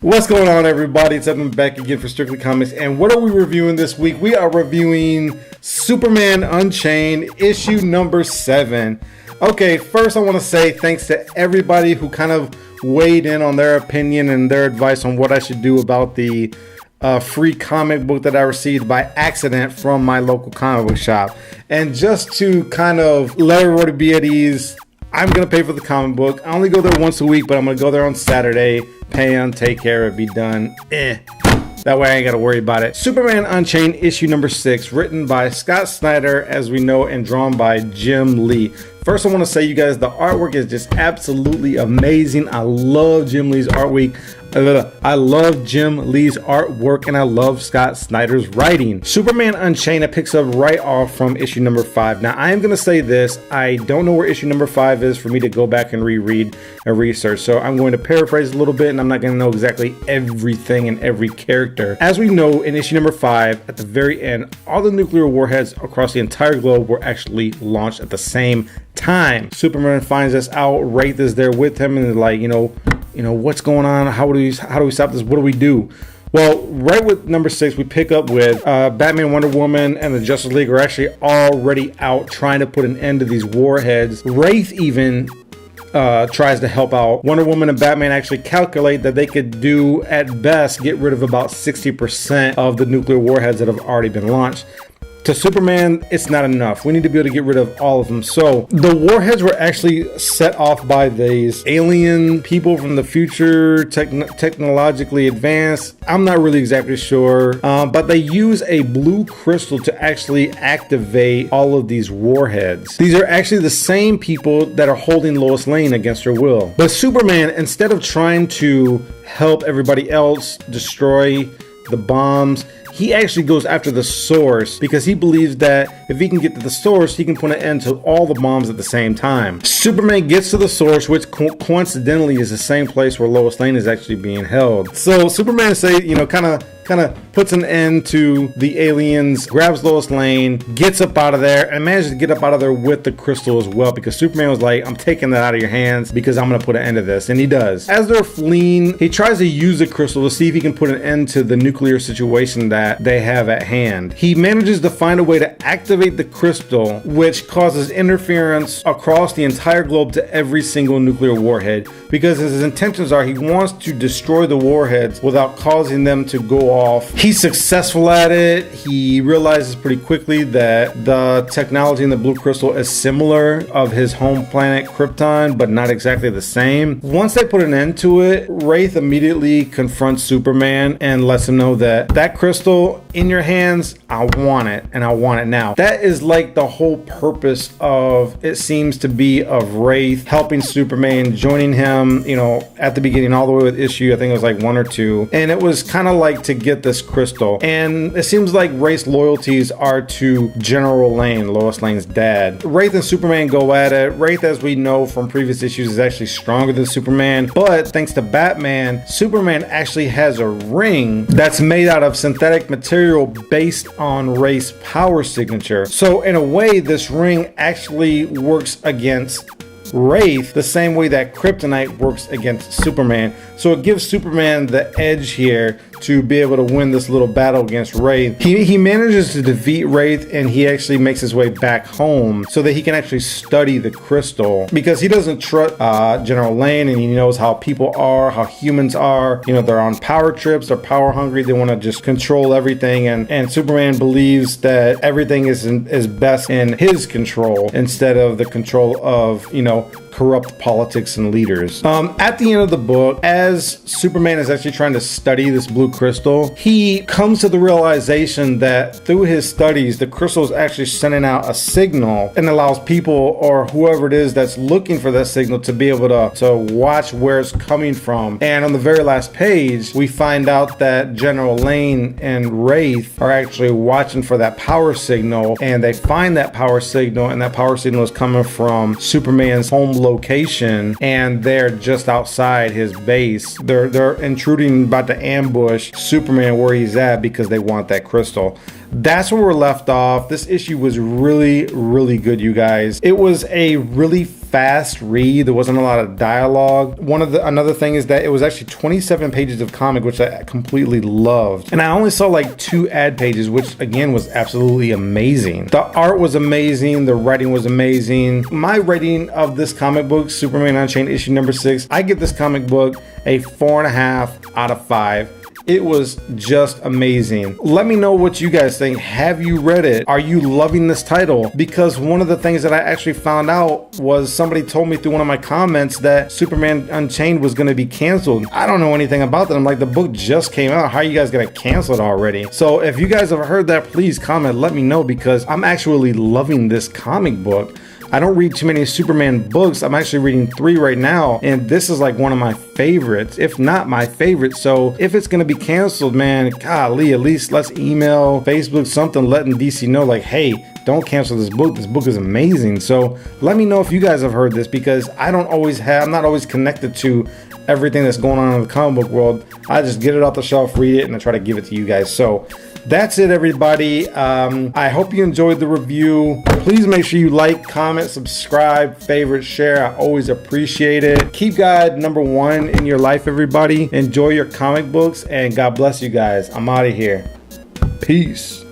What's going on, everybody? It's Evan back again for Strictly Comics, and what are we reviewing this week? We are reviewing Superman Unchained, issue number 7. Okay, first I want to say thanks to everybody who kind of weighed in on their opinion and their advice on what I should do about the free comic book that I received by accident from my local comic book shop. And just to kind of let everybody be at ease, I'm going to pay for the comic book. I only go there once a week, but I'm going to go there on Saturday, pay them, take care of it, be done. That way I ain't got to worry about it. Superman Unchained, issue number 6, written by Scott Snyder, as we know, and drawn by Jim Lee. First, I want to say, you guys, the artwork is just absolutely amazing. I love Jim Lee's artwork. I love Jim Lee's artwork, and I love Scott Snyder's writing. Superman Unchained, it picks up right off from issue number 5. Now, I am going to say this. I don't know where issue number 5 is for me to go back and reread and research. So I'm going to paraphrase a little bit, and I'm not going to know exactly everything and every character. As we know, in issue number 5, at the very end, all the nuclear warheads across the entire globe were actually launched at the same time. Superman finds us out. Wraith is there with him, and they're like, you know, what's going on? How do we stop this? What do we do? Well, right with number 6, we pick up with Batman, Wonder Woman, and the Justice League are actually already out trying to put an end to these warheads. Wraith even tries to help out. Wonder Woman and Batman actually calculate that they could do, at best, get rid of about 60% of the nuclear warheads that have already been launched. To Superman, it's not enough. We need to be able to get rid of all of them. So the warheads were actually set off by these alien people from the future, technologically advanced. I'm not really exactly sure, but they use a blue crystal to actually activate all of these warheads. These are actually the same people that are holding Lois Lane against her will. But Superman, instead of trying to help everybody else destroy the bombs, he actually goes after the source because he believes that if he can get to the source, he can put an end to all the bombs at the same time. Superman gets to the source, which coincidentally is the same place where Lois Lane is actually being held. So Superman kind of puts an end to the aliens, grabs Lois Lane, gets up out of there, and manages to get up out of there with the crystal as well, because Superman was like, I'm taking that out of your hands because I'm going to put an end to this. And he does. As they're fleeing, he tries to use the crystal to see if he can put an end to the nuclear situation that they have at hand. He manages to find a way to activate the crystal, which causes interference across the entire globe to every single nuclear warhead, because his intentions are he wants to destroy the warheads without causing them to go off. He's successful at it. He realizes pretty quickly that the technology in the blue crystal is similar of his home planet Krypton, but not exactly the same. Once they put an end to it, Wraith immediately confronts Superman and lets him know that crystal in your hands, I want it, and I want it now. That is like the whole purpose of, it seems to be, of Wraith helping Superman, joining him, at the beginning all the way with issue, I think it was like 1 or 2, and it was kind of like to get this crystal. And it seems like Wraith's loyalties are to General Lane, Lois Lane's dad. Wraith and Superman go at it. Wraith, as we know from previous issues, is actually stronger than Superman, but thanks to Batman, Superman actually has a ring that's made out of synthetic material based on Wraith's power signature. So in a way, this ring actually works against Wraith the same way that kryptonite works against Superman. So it gives Superman the edge here to be able to win this little battle against Wraith. He manages to defeat Wraith, and he actually makes his way back home so that he can actually study the crystal, because he doesn't trust General Lane, and he knows how people are, how humans are. They're on power trips, they're power hungry, they want to just control everything, and Superman believes that everything is best in his control instead of the control of, corrupt politics and leaders. At the end of the book, as Superman is actually trying to study this blue crystal, he comes to the realization that through his studies, the crystal is actually sending out a signal and allows people, or whoever it is that's looking for that signal, to be able to watch where it's coming from. And on the very last page, we find out that General Lane and Wraith are actually watching for that power signal, and they find that power signal, and that power signal is coming from Superman's home location, and they're just outside his base. They're intruding, about to ambush Superman where he's at, because they want that crystal. That's where we're left off. This issue was really, really good, you guys. It was a really fast read. There wasn't a lot of dialogue. Another thing is that it was actually 27 pages of comic, which I completely loved. And I only saw like 2 ad pages, which again was absolutely amazing. The art was amazing. The writing was amazing. My rating of this comic book, Superman Unchained issue number 6, I give this comic book a 4.5 out of 5. It was just amazing. Let me know what you guys think. Have you read it? Are you loving this title? Because one of the things that I actually found out was somebody told me through one of my comments that Superman Unchained was going to be canceled. I don't know anything about that. I'm like, the book just came out. How are you guys going to cancel it already? So if you guys have heard that, please comment. Let me know, because I'm actually loving this comic book. I don't read too many Superman books. I'm actually reading 3 right now, and this is like one of my favorites, if not my favorite. So if it's gonna be canceled, man, golly, at least let's email, Facebook, something, letting DC know like, hey, don't cancel this book. This book is amazing. So let me know if you guys have heard this, because I'm not always connected to everything that's going on in the comic book world. I just get it off the shelf, read it, and I try to give it to you guys. So that's it, everybody. I hope you enjoyed the review. Please make sure you like, comment, subscribe, favorite, share. I always appreciate it. Keep God number 1 in your life, everybody. Enjoy your comic books, and God bless you guys. I'm out of here. Peace.